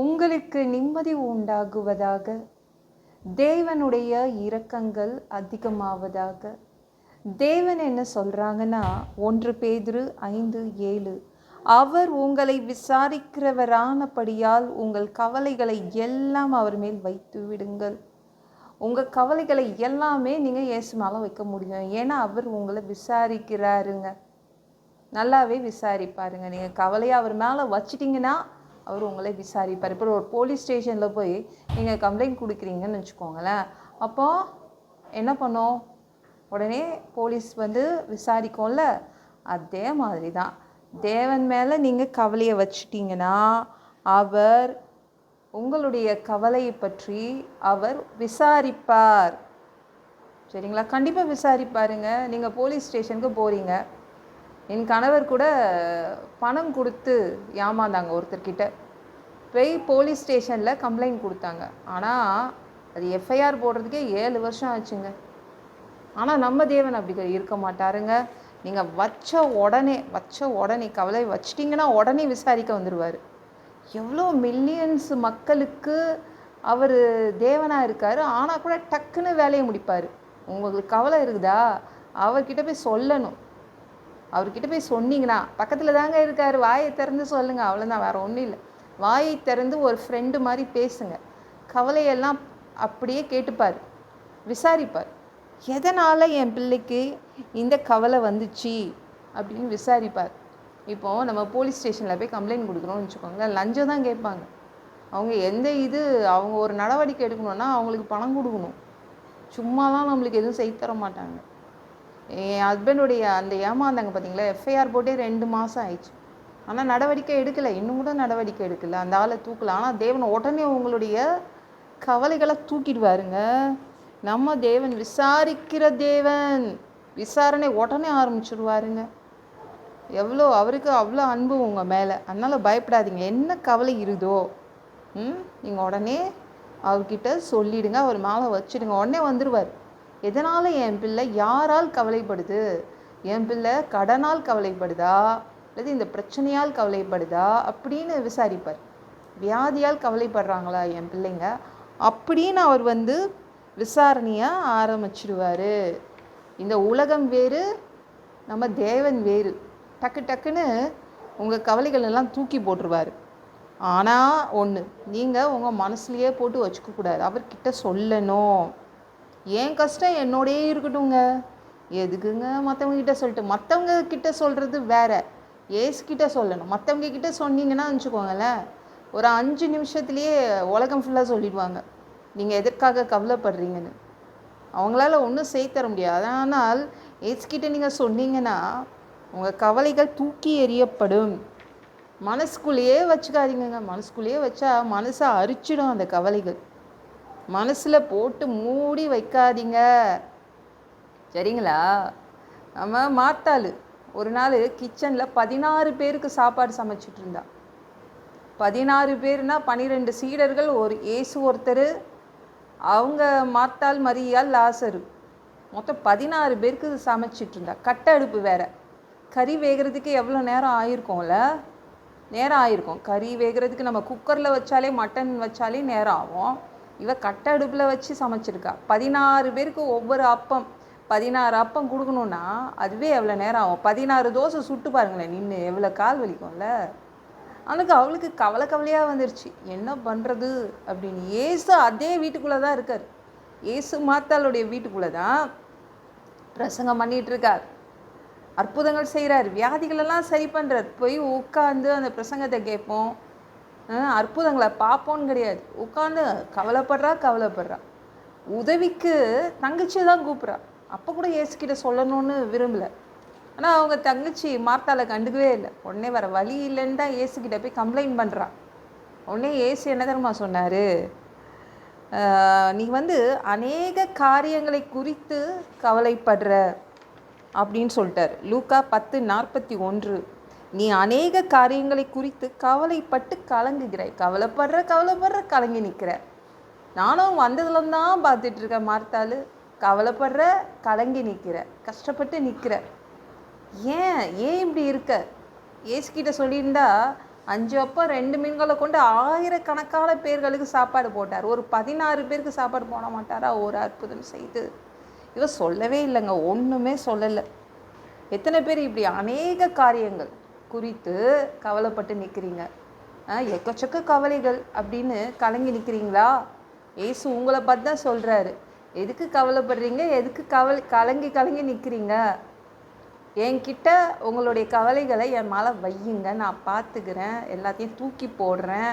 உங்களுக்கு நிம்மதி உண்டாகுவதாக. தேவனுடைய இரக்கங்கள் அதிகமாவதாக. தேவன் என்ன சொல்கிறாங்கன்னா 1 பேதுரு 5:7, அவர் உங்களை விசாரிக்கிறவரானபடியால் உங்கள் கவலைகளை எல்லாம் அவர் மேல் வைத்து விடுங்கள். உங்கள் கவலைகளை எல்லாமே நீங்கள் இயேசு மேலே வைக்க முடியும். ஏன்னா அவர் உங்களை விசாரிக்கிறாருங்க. நல்லாவே விசாரிப்பாருங்க. நீங்கள் கவலையை அவர் மேலே வச்சிட்டிங்கன்னா அவர் உங்களை விசாரிப்பார். இப்போ ஒரு போலீஸ் ஸ்டேஷனில் போய் நீங்கள் கம்ப்ளைண்ட் கொடுக்குறீங்கன்னு வச்சுக்கோங்களேன். அப்போது என்ன பண்ணோம்? உடனே போலீஸ் விசாரிக்கும்ல. அதே மாதிரி தான் தேவன் மேலே நீங்கள் கவலையை வச்சிட்டிங்கன்னா அவர் உங்களுடைய கவலையை பற்றி அவர் விசாரிப்பார். சரிங்களா? கண்டிப்பாக விசாரிப்பாருங்க. நீங்கள் போலீஸ் ஸ்டேஷனுக்கு போகிறீங்க. என் கணவர் கூட பணம் கொடுத்து ஏமாந்தாங்க. ஒருத்தர்கிட்ட போய் போலீஸ் ஸ்டேஷனில் கம்ப்ளைண்ட் கொடுத்தாங்க. ஆனால் அது எஃப்ஐஆர் போடுறதுக்கே 7 வருஷம் ஆச்சுங்க. ஆனால் நம்ம தேவன் அப்படி இருக்க மாட்டாருங்க. நீங்கள் வச்ச உடனே கவலை வச்சிட்டிங்கன்னா உடனே விசாரிக்க வந்துடுவார். எவ்வளோ மில்லியன்ஸ் மக்களுக்கு அவர் தேவனாக இருக்கார். ஆனால் கூட டக்குன்னு வேலையை முடிப்பார். உங்களுக்கு கவலை இருக்குதா, அவர்கிட்ட போய் சொல்லணும். அவர்கிட்ட போய் சொன்னீங்கன்னா பக்கத்தில் தாங்க இருக்கார், வாயை திறந்து சொல்லுங்கள். அவ்வளோதான், வேறு ஒன்றும் இல்லை. வாயை திறந்து ஒரு ஃப்ரெண்டு மாதிரி பேசுங்க. கவலையெல்லாம் அப்படியே கேட்டுப்பார், விசாரிப்பார். எதனால் என் பிள்ளைக்கு இந்த கவலை வந்துச்சு அப்படின்னு விசாரிப்பார். இப்போது நம்ம போலீஸ் ஸ்டேஷனில் போய் கம்ப்ளைண்ட் கொடுக்குறோம்னு வச்சுக்கோங்களேன், லஞ்சம் தான் கேட்பாங்க. அவங்க ஒரு நடவடிக்கை எடுக்கணுன்னா அவங்களுக்கு பணம் கொடுக்கணும். சும்மாலாம் நம்மளுக்கு எதுவும் செய்து தர மாட்டாங்க. என் ஹஸ்பண்டுடைய அந்த ஏமாந்தாங்க பார்த்தீங்களா, எஃப்ஐஆர் போட்டே 2 மாதம் ஆயிடுச்சு. ஆனால் நடவடிக்கை எடுக்கலை, இன்னும் கூட நடவடிக்கை எடுக்கலை, அந்த ஆளை தூக்கலை. ஆனால் தேவன் உடனே உங்களுடைய கவலைகளை தூக்கிடுவாருங்க. நம்ம தேவன் விசாரிக்கிற தேவன், விசாரணை உடனே ஆரம்பிச்சிடுவாருங்க. அவருக்கு அவ்வளோ அன்பு உங்கள் மேலே. அதனால் பயப்படாதீங்க. என்ன கவலை இருக்குதோ நீங்கள் உடனே அவர்கிட்ட சொல்லிவிடுங்க, அவர் மேலே வச்சுடுங்க, உடனே வந்துடுவார். எதனால் என் பிள்ளை யாரால் கவலைப்படுது? என் பிள்ளை கடனால் கவலைப்படுதா, அல்லது இந்த பிரச்சனையால் கவலைப்படுதா அப்படின்னு விசாரிப்பார். வியாதியால் கவலைப்படுறாங்களா என் பிள்ளைங்க அப்படின்னு அவர் விசாரணையை ஆரம்பிச்சிடுவார். இந்த உலகம் வேறு, நம்ம தேவன் வேறு. டக்குன்னு உங்கள் கவலைகள் எல்லாம் தூக்கி போட்டுருவார். ஆனால் ஒன்று, நீங்கள் உங்கள் மனசுலையே போட்டு வச்சுக்கக்கூடாது, அவர்கிட்ட சொல்லணும். ஏன் கஷ்டம் என்னோடயே இருக்கட்டுங்க, எதுக்குங்க மற்றவங்க கிட்ட சொல்லிட்டு? மற்றவங்க கிட்ட சொல்கிறது வேற, ஏசுக்கிட்ட சொல்லணும். மற்றவங்க கிட்ட சொன்னீங்கன்னா வச்சுக்கோங்களேன், ஒரு 5 நிமிஷத்துலேயே உலகம் ஃபுல்லாக சொல்லிடுவாங்க நீங்கள் எதற்காக கவலைப்படுறீங்கன்னு. அவங்களால ஒன்றும் செய்து தர முடியாது. ஆனால் ஏசுக்கிட்ட நீங்கள் சொன்னீங்கன்னா உங்கள் கவலைகள் தூக்கி எறியப்படும். மனசுக்குள்ளேயே வச்சுக்காதீங்க. மனசுக்குள்ளேயே வச்சா மனசை அரிச்சிடும் அந்த கவலைகள். மனசில் போட்டு மூடி வைக்காதீங்க, சரிங்களா? நம்ம மார்த்தாள் ஒரு நாள் கிச்சனில் 16 பேருக்கு சாப்பாடு சமைச்சிட்டு இருந்தா. 16 பேர்னா 12 சீடர்கள், ஒரு இயேசு ஒருத்தர், அவங்க மார்த்தாள், மரியாள், லாசரு, மொத்தம் 16 பேருக்கு சமைச்சிட்டு இருந்தா. கட்ட அடுப்பு வேற. கறி வேகிறதுக்கு எவ்வளோ நேரம் ஆயிருக்கும். கறி வேகிறதுக்கு நம்ம குக்கரில் வச்சாலே, மட்டன் வச்சாலே நேரம் ஆகும். இவ கட்ட அடுப்பில் வச்சு சமைச்சிருக்கா. 16 பேருக்கு ஒவ்வொரு அப்பம், 16 அப்பம் கொடுக்கணுன்னா அதுவே எவ்வளோ நேரம் ஆகும்? 16 தோசை சுட்டு பாருங்களேன், நின்று எவ்வளோ கால் வலிக்கும்ல. அவளுக்கு கவலையாக வந்துருச்சு, என்ன பண்ணுறது அப்படின்னு. ஏசு அதே வீட்டுக்குள்ளே தான் இருக்கார். ஏசு மார்த்தாளுடைய வீட்டுக்குள்ளே தான் பிரசங்கம் பண்ணிகிட்ருக்கார், அற்புதங்கள் செய்கிறார், வியாதிகளெல்லாம் சரி பண்ணுறார். போய் உட்காந்து அந்த பிரசங்கத்தை கேட்போம், அற்புதங்களை பார்ப்போன்னு கிடையாது. உட்காந்து கவலைப்படுறா. உதவிக்கு தங்கச்சி தான் கூப்பிட்றா. அப்போ கூட ஏசுக்கிட்ட சொல்லணும்னு விரும்பலை. ஆனால் அவங்க தங்கச்சி மார்த்தாளை கண்டுக்கவே இல்லை. உடனே வர வழி இல்லைன்னு தான் ஏசுக்கிட்ட போய் கம்ப்ளைண்ட் பண்ணுறா. உடனே ஏசு என்ன தெரியுமா சொன்னார்? நீ அநேக காரியங்களை குறித்து கவலைப்படுற அப்படின்னு சொல்லிட்டார். லூக்கா 10:41. நீ அநேக காரியங்களை குறித்து கவலைப்பட்டு கலங்குகிறாய். கவலைப்படுற கலங்கி நிற்கிற. நானும் வந்ததுல தான் பார்த்துட்ருக்கேன். மார்த்தாள் கவலைப்படுற, கலங்கி நிற்கிற, கஷ்டப்பட்டு நிற்கிற. ஏன் இப்படி இருக்க? ஏசுக்கிட்ட சொல்லியிருந்தா 5 அப்பம் 2 மீன்களை கொண்டு ஆயிரக்கணக்கான பேர்களுக்கு சாப்பாடு போட்டார். ஒரு 16 பேருக்கு சாப்பாடு போட மாட்டாரா ஒரு அற்புதம் செய்து? இவர் சொல்லவே இல்லைங்க, ஒன்றுமே சொல்லலை. எத்தனை பேர் இப்படி அநேக காரியங்கள் குறித்து கவலைப்பட்டு நிற்கிறீங்க? எக்கச்சக்க கவலைகள் அப்படின்னு கலங்கி நிற்கிறீங்களா? ஏசு உங்களை பார்த்து தான் சொல்கிறாரு, எதுக்கு கவலைப்படுறீங்க, எதுக்கு கலங்கி கலங்கி நிற்கிறீங்க? என்கிட்ட உங்களுடைய கவலைகளை என் மேலே வையுங்க, நான் பார்த்துக்கிறேன், எல்லாத்தையும் தூக்கி போடுறேன்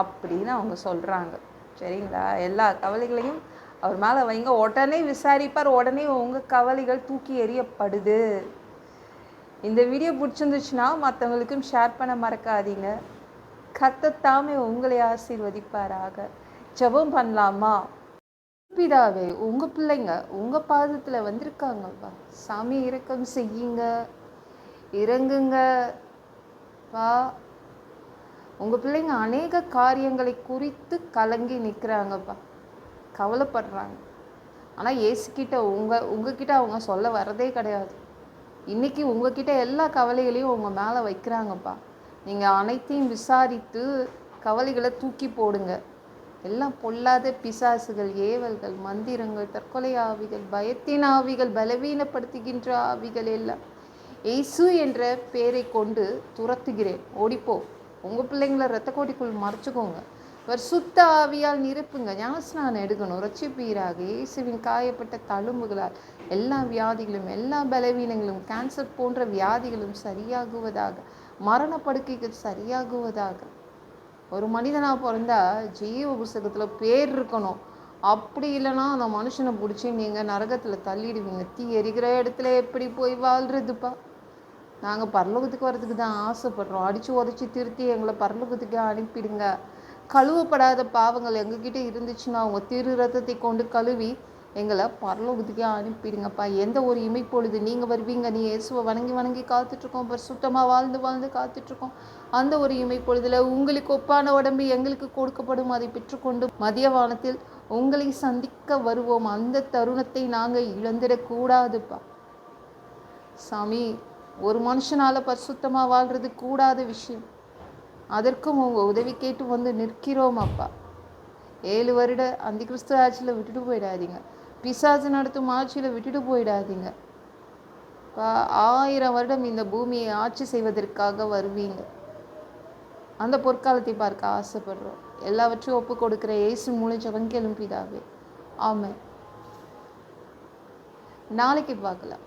அப்படின்னு அவங்க சொல்கிறாங்க. சரிங்களா? எல்லா கவலைகளையும் அவர் மேலே வைங்க, உடனே விசாரிப்பார், உடனே உங்கள் கவலைகள் தூக்கி எறியப்படுது. இந்த வீடியோ பிடிச்சிருந்துச்சுன்னா மற்றவங்களுக்கும் ஷேர் பண்ண மறக்காதீங்க. கர்த்தர் உங்களை ஆசீர்வதிப்பாராக. ஜெபம் பண்ணலாமா? பிதாவே, உங்கள் பிள்ளைங்க உங்கள் பாதத்தில் வந்திருக்காங்கப்பா. சாமி இரக்கம் செய்யுங்க, இறங்குங்க பா. உங்கள் பிள்ளைங்க அநேக காரியங்களை குறித்து கலங்கி நிற்கிறாங்கப்பா, கவலைப்படுறாங்க. ஆனால் ஏசுக்கிட்ட உங்ககிட்ட அவங்க சொல்ல வரதே கிடையாது. இன்றைக்கி உங்ககிட்ட எல்லா கவலைகளையும் உங்கள் மேலே வைக்கிறாங்கப்பா. நீங்கள் அனைத்தையும் விசாரித்து கவலைகளை தூக்கி போடுங்க. எல்லாம் பொல்லாத பிசாசுகள், ஏவல்கள், மந்திரங்கள், தற்கொலை ஆவிகள், பயத்தின் ஆவிகள், பலவீனப்படுத்துகின்ற ஆவிகள் எல்லாம் இயேசு என்ற பேரை கொண்டு துரத்துகிறேன். ஓடிப்போ. உங்கள் பிள்ளைங்களை இரத்த கோட்டிக்குள் மறைச்சிக்கோங்க. சுத்த ஆவியால் நிரப்புங்க. ஞானஸ்நானம் எடுக்கணும். ரட்சிப்பீராக. இயேசுவின் காயப்பட்ட தழும்புகளால் எல்லா வியாதிகளும், எல்லா பலவீனங்களும், கேன்சர் போன்ற வியாதிகளும் சரியாகுவதாக, மரண படுக்கைகள் சரியாகுவதாக. ஒரு மனிதனாக பிறந்தா ஜீவ புஸ்தகத்தில் பேர் இருக்கணும். அப்படி இல்லைன்னா அந்த மனுஷனை பிடிச்சி நீங்கள் நரகத்தில் தள்ளிடுவீங்க. தீ எரிகிற இடத்துல எப்படி போய் வாழ்கிறதுப்பா? நாங்கள் பரலோகத்துக்கு வர்றதுக்கு தான் ஆசைப்படுறோம். அடித்து உதச்சி திருத்தி எங்களை பரலோகத்துக்கு அனுப்பிடுங்க. கழுவப்படாத பாவங்கள் எங்ககிட்ட இருந்துச்சுன்னா அவங்க திரு ரத்தத்தை கொண்டு கழுவி எங்களை பரலோகத்துக்கே அனுப்பிடுங்கப்பா. எந்த ஒரு இமைப்பொழுது நீங்கள் வருவீங்க, நீ இயேசுவை வணங்கி வணங்கி காத்துட்ருக்கோம், சுத்தமாக வாழ்ந்து வாழ்ந்து காத்துட்ருக்கோம். அந்த ஒரு இமைப்பொழுதில் உங்களுக்கு ஒப்பான உடம்பு எங்களுக்கு கொடுக்கப்படும், அதை பெற்றுக்கொண்டு மதியவானத்தில் உங்களை சந்திக்க வருவோம். அந்த தருணத்தை நாங்கள் இழந்துடக்கூடாதுப்பா சாமி. ஒரு மனுஷனால் பரிசுத்தமாக வாழ்கிறது கூடாத விஷயம். அதற்கும் உங்கள் உதவி கேட்டு வந்து நிற்கிறோம் அப்பா. 7 வருட அந்த கிறிஸ்துவ ஆட்சியில் விட்டுட்டு போயிடாதீங்க. பிசாசு நடத்தும் ஆட்சியில் விட்டுட்டு போயிடாதீங்க. 1000 வருடம் இந்த பூமியை ஆட்சி செய்வதற்காக வருவீங்க. அந்த பொற்காலத்தை பார்க்க ஆசைப்படுறோம். எல்லாவற்றையும் ஒப்பு கொடுக்குற இயேசு மூலம் ஜெபம் கேளும் பிதாவே. ஆமென். நாளைக்கு பார்க்கலாம்.